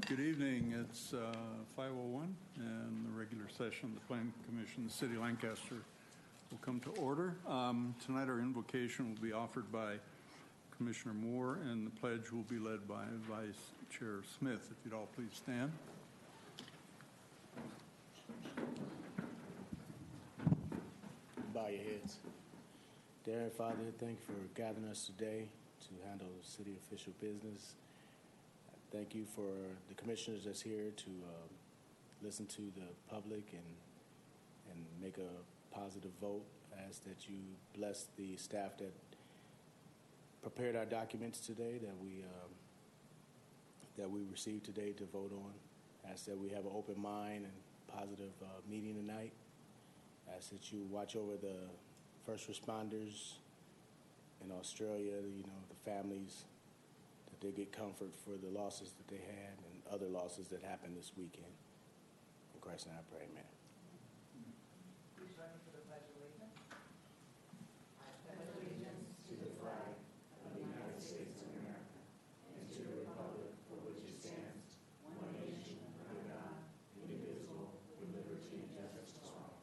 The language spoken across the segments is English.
Good evening. It's 5:01, and the regular session of the Planning Commission, the City of Lancaster, will come to order. Tonight our invocation will be offered by Commissioner Moore, and the pledge will be led by Vice Chair Smith. If you'd all please stand. Bow your heads. Dear Heavenly Father, thank you for gathering us today to handle city official business. Thank you for the commissioners that's here to listen to the public and make a positive vote. I ask that you bless the staff that prepared our documents today that we received today to vote on. I ask that we have an open mind and positive meeting tonight. I ask that you watch over the first responders in Australia, the families, that they get comfort for the losses that they had and other losses that happened this weekend. In Christ's name I pray, amen. Please join me for the Pledge of Allegiance. I pledge allegiance to the flag of the United States of America and to the republic for which it stands, one nation, under God, indivisible, with liberty and justice for all.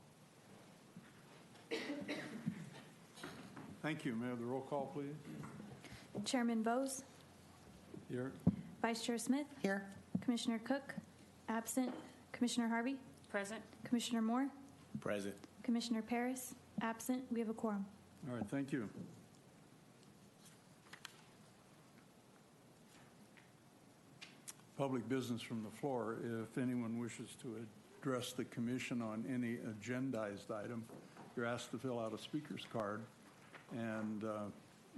Thank you. May I have the roll call, please? Chairman Bose. Here. Vice Chair Smith. Here. Commissioner Cook. Absent. Commissioner Harvey. Present. Commissioner Moore. Present. Commissioner Paris. Absent. We have a quorum. All right, thank you. Public business from the floor. If anyone wishes to address the commission on any agendized item, you're asked to fill out a speaker's card and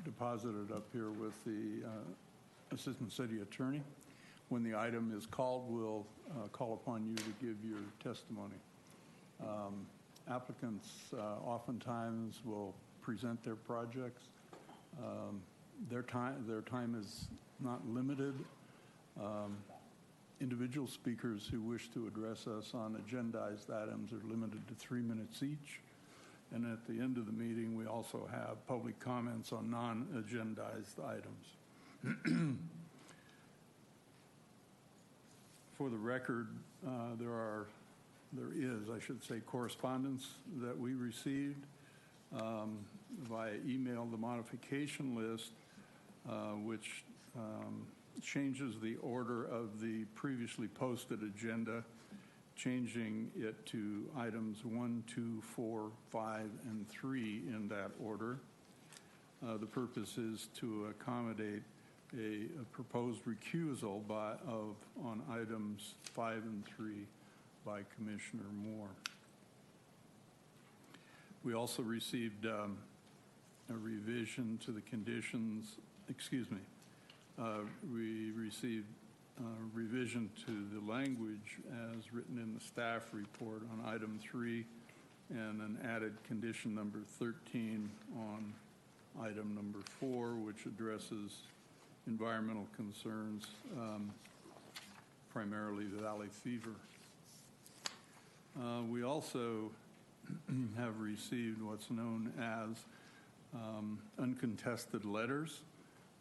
deposit it up here with the Assistant City Attorney. When the item is called, we'll call upon you to give your testimony. Applicants oftentimes will present their projects. Their time is not limited. Individual speakers who wish to address us on agendized items are limited to 3 minutes each. And at the end of the meeting, we also have public comments on non-agendized items. For the record, there is, I should say, correspondence that we received via email, the modification list, which changes the order of the previously posted agenda, changing it to items 1, 2, 4, 5, and 3 in that order. The purpose is to accommodate a proposed recusal on items 5 and 3 by Commissioner Moore. We also received a revision to the conditions, we received a revision to the language as written in the staff report on item 3 and an added condition number 13 on item number 4, which addresses environmental concerns, primarily the valley fever. We also have received what's known as uncontested letters.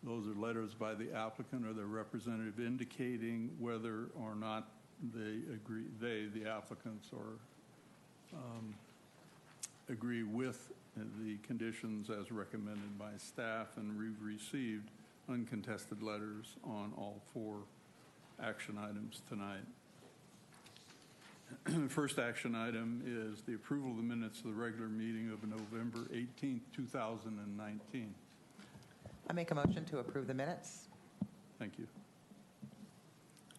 Those are letters by the applicant or their representative indicating whether or not they agree, the applicants, or agree with the conditions as recommended by staff, and we've received uncontested letters on all 4 action items tonight. The first action item is the approval of the minutes of the regular meeting of November 18th, 2019. I make a motion to approve the minutes. Thank you.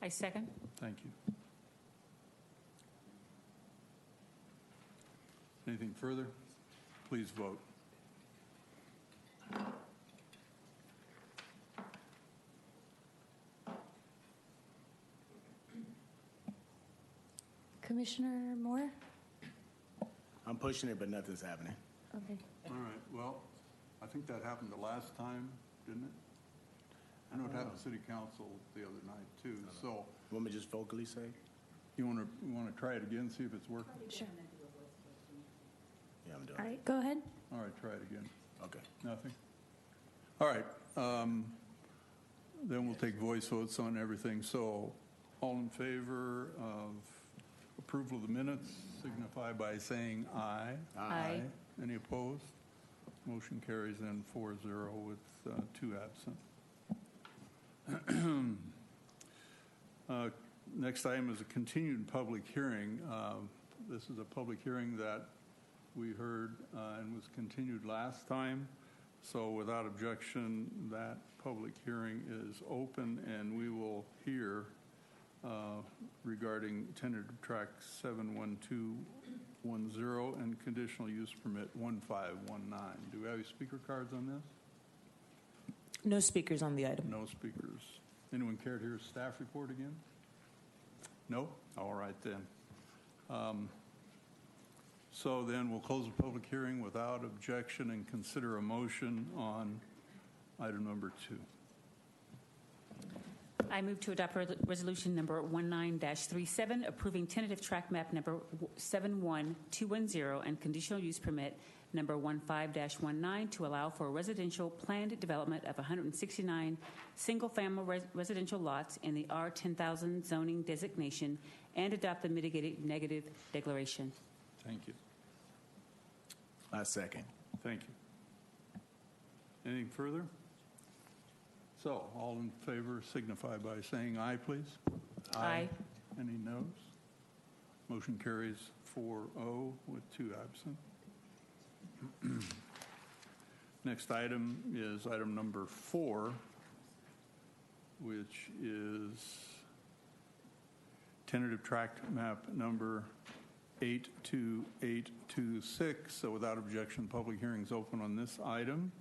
I second. Thank you. Anything further? Please vote. Commissioner Moore? I'm pushing it, but nothing's happening. Okay. All right. Well, I think that happened the last time, didn't it? I know it happened to City Council the other night too. So, You want me to just vocally say? you want to try it again, see if it's working? Sure. Yeah, I'm doing All it. right, go ahead. All right, try it again. Okay. Nothing? All right. Then we'll take voice votes on everything. So All in favor of approval of the minutes signify by saying aye. Aye. Any opposed? Motion carries then 4-0 with 2 absent. Next item is a continued public hearing. This is a public hearing that we heard and was continued last time. So without objection, that public hearing is open, and we will hear regarding tentative track 71210 and conditional use permit 1519. Do we have any speaker cards on this? No speakers on the item. No speakers. Anyone care to hear staff report again? No? All right then. So then we'll close the public hearing without objection and consider a motion on item number 2. I move to adopt resolution number 19-37, approving tentative track map number 71210 and conditional use permit number 15-19 to allow for residential planned development of 169 single-family residential lots in the R10,000 zoning designation and adopt the mitigated negative declaration. Thank you. I second. Thank you. Anything further? So, all in favor signify by saying aye, please. Aye. Any noes? Motion carries 4-0 with 2 absent. Next item is item number 4, which is tentative tract map number 82826. So without objection, public hearing is open on this item.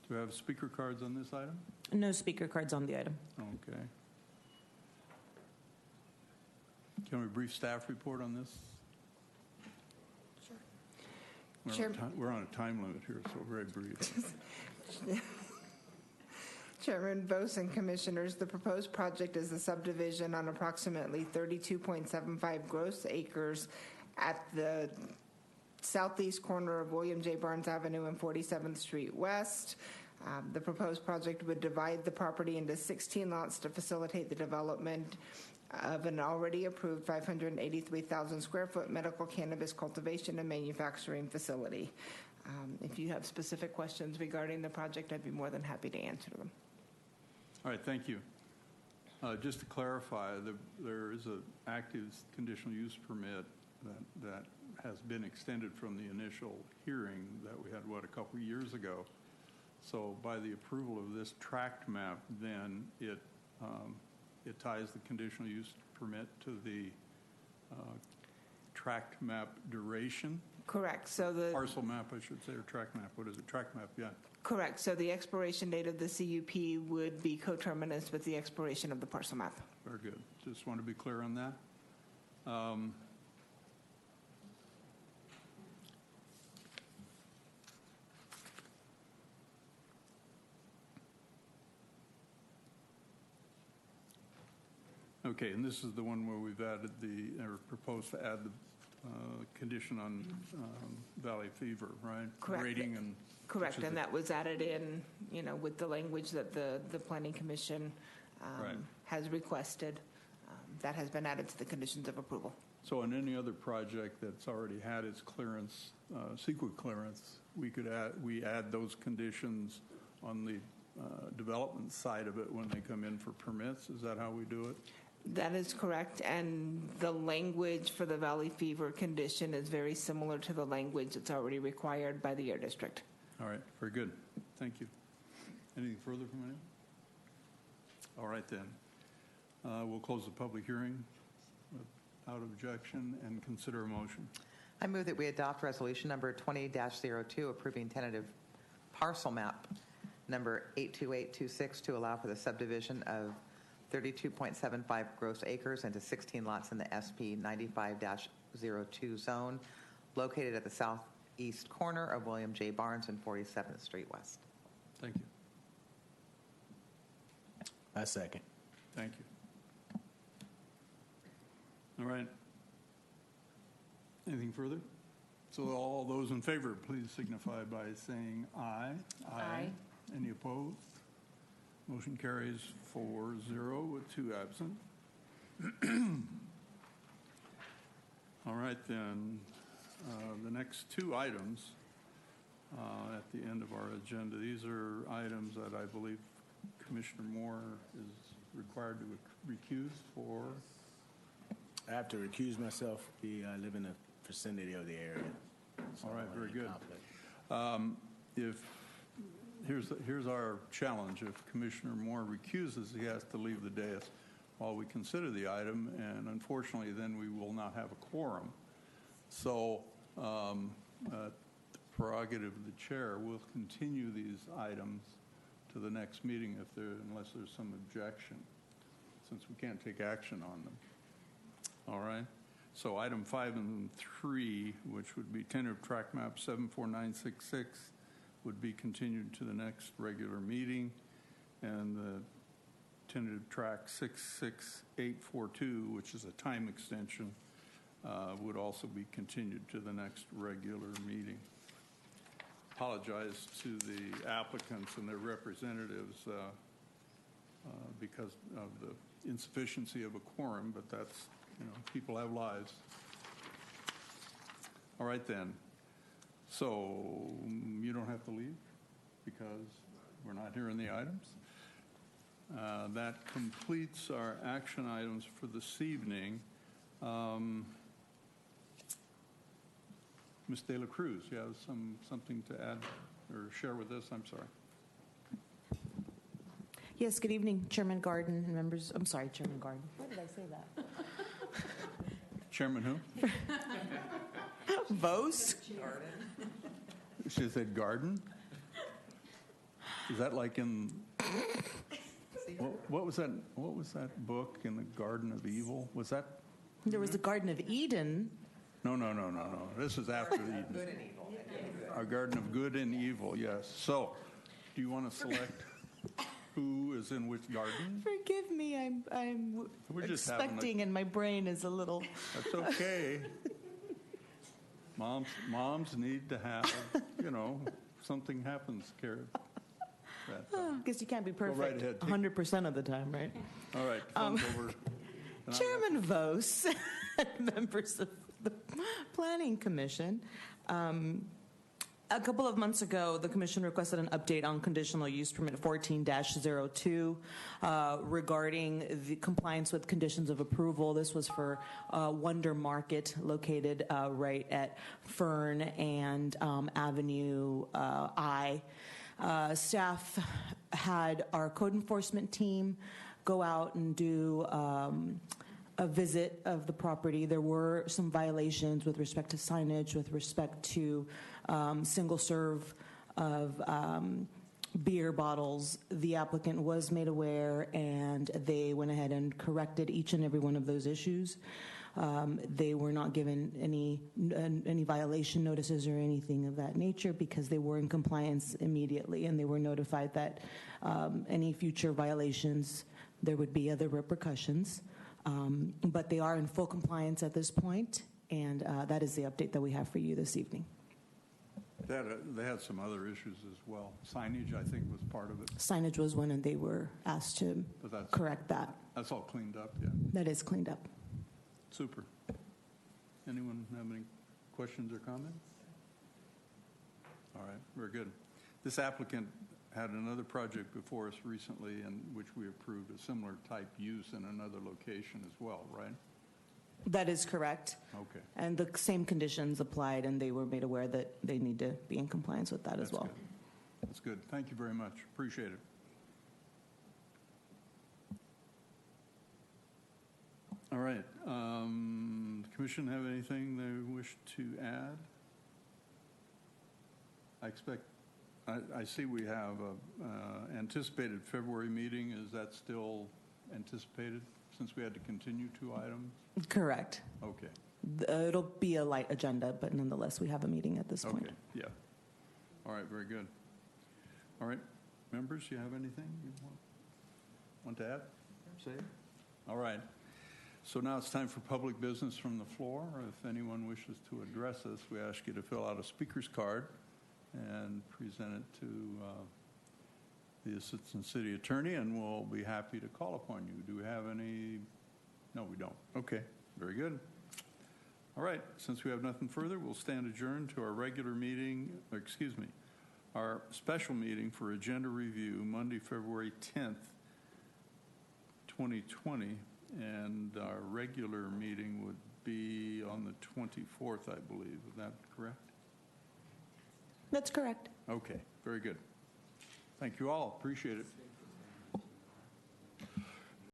Do we have speaker cards on this item? No speaker cards on the item. Okay. Can we brief staff report on this? Sure. We're on a time limit here, so very brief. Chairman Bose and Commissioners, the proposed project is a subdivision on approximately 32.75 gross acres at the southeast corner of William J. Barnes Avenue and 47th Street West. The proposed project would divide the property into 16 lots to facilitate the development of an already approved 583,000 square foot medical cannabis cultivation and manufacturing facility. If you have specific questions regarding the project, I'd be more than happy to answer them. All right, thank you. Just to clarify, there is an active conditional use permit that has been extended from the initial hearing that we had, a couple of years ago. So by the approval of this tract map, then it ties the conditional use permit to the tract map duration. Correct. So the Parcel map, I should say, or tract map. What is it? Tract map, yeah. correct. So the expiration date of the CUP would be coterminous with the expiration of the parcel map. Very good. Just want to be clear on that. Okay, and this is the one where we've added or proposed to add the condition on Valley Fever, right? Correct. Grading and. Correct, which is and that was added in, with the language that the Planning Commission Right. has requested. That has been added to the conditions of approval. So on any other project that's already had its clearance, CEQA clearance, we add those conditions on the development side of it when they come in for permits. Is that how we do it? That is correct, and the language for the Valley Fever condition is very similar to the language that's already required by the Air District. All right, very good. Thank you. Anything further from anyone? All right then. We'll close the public hearing without objection and consider a motion. I move that we adopt resolution number 20-02, approving tentative parcel map number 82826 to allow for the subdivision of 32.75 gross acres into 16 lots in the SP 95-02 zone located at the southeast corner of William J. Barnes and 47th Street West. Thank you. I second. Thank you. All right. Anything further? So all those in favor, please signify by saying aye. Aye. Any opposed? Motion carries 4-0 with 2 absent. All right, then. The next 2 items at the end of our agenda, these are items that I believe Commissioner Moore is required to recuse for. I have to recuse myself. I live in the vicinity of the area. So All right, I don't very want good. any conflict. Here's our challenge. If Commissioner Moore recuses, he has to leave the dais while we consider the item, and unfortunately, then we will not have a quorum. So, the prerogative of the chair will continue these items to the next meeting unless there's some objection, since we can't take action on them. All right? So item 5 and 3, which would be tentative track map 74966, would be continued to the next regular meeting, and the tentative track 66842, which is a time extension, would also be continued to the next regular meeting. Apologize to the applicants and their representatives because of the insufficiency of a quorum, but that's, people have lives. All right, then. So you don't have to leave because we're not hearing the items. That completes our action items for this evening. Ms. De La Cruz, you have something to add or share with us? I'm sorry. Yes, good evening, Chairman Garden and members. I'm sorry, Chairman Garden. Why did I say that? Chairman who? Vose? She said garden? Is that like in... What was that book in the Garden of Evil? Was that... There was the Garden of Eden. No. This is after Eden. Good and evil. Our Garden of Good and Evil, yes. So, do you want to select who is in which garden? Forgive me, I'm We're just expecting, and my brain is a little. That's okay. Moms need to have, something happens, Karen. I guess you can't be perfect right ahead. 100% of the time, right? All right, fun's over. And Chairman Vose and members of the Planning Commission. A couple of months ago, the Commission requested an update on conditional use permit 14-02 regarding the compliance with conditions of approval. This was for Wonder Market located right at Fern and Avenue I. Staff had our code enforcement team go out and do a visit of the property. There were some violations with respect to signage, with respect to single serve of beer bottles. The applicant was made aware, and they went ahead and corrected each and every one of those issues. They were not given any violation notices or anything of that nature because they were in compliance immediately, and they were notified that any future violations, there would be other repercussions. But they are in full compliance at this point, and that is the update that we have for you this evening. They had some other issues as well. Signage, I think, was part of it. Signage was one, and they were asked to correct that. That's all cleaned up, yeah. That is cleaned up. Super. Anyone have any questions or comments? All right, very good. This applicant had another project before us recently in which we approved a similar type use in another location as well, right? That is correct. Okay. And the same conditions applied, and they were made aware that they need to be in compliance with that as well. Good. That's good. Thank you very much. Appreciate it. All right. The Commission have anything they wish to add? I see we have an anticipated February meeting. Is that still anticipated since we had to continue 2 items? Correct. Okay. It'll be a light agenda, but nonetheless, we have a meeting at this point. Okay, yeah. All right, very good. All right, members, you have anything you want to add? Say? All right. So now it's time for public business from the floor. If anyone wishes to address us, we ask you to fill out a speaker's card and present it to the Assistant City Attorney, and we'll be happy to call upon you. Do we have any? No, we don't. Okay, very good. All right, since we have nothing further, we'll stand adjourned to our regular meeting, our special meeting for agenda review, Monday, February 10th, 2020, and our regular meeting would be on the 24th, I believe. Is that correct? That's correct. Okay, very good. Thank you all. Appreciate it.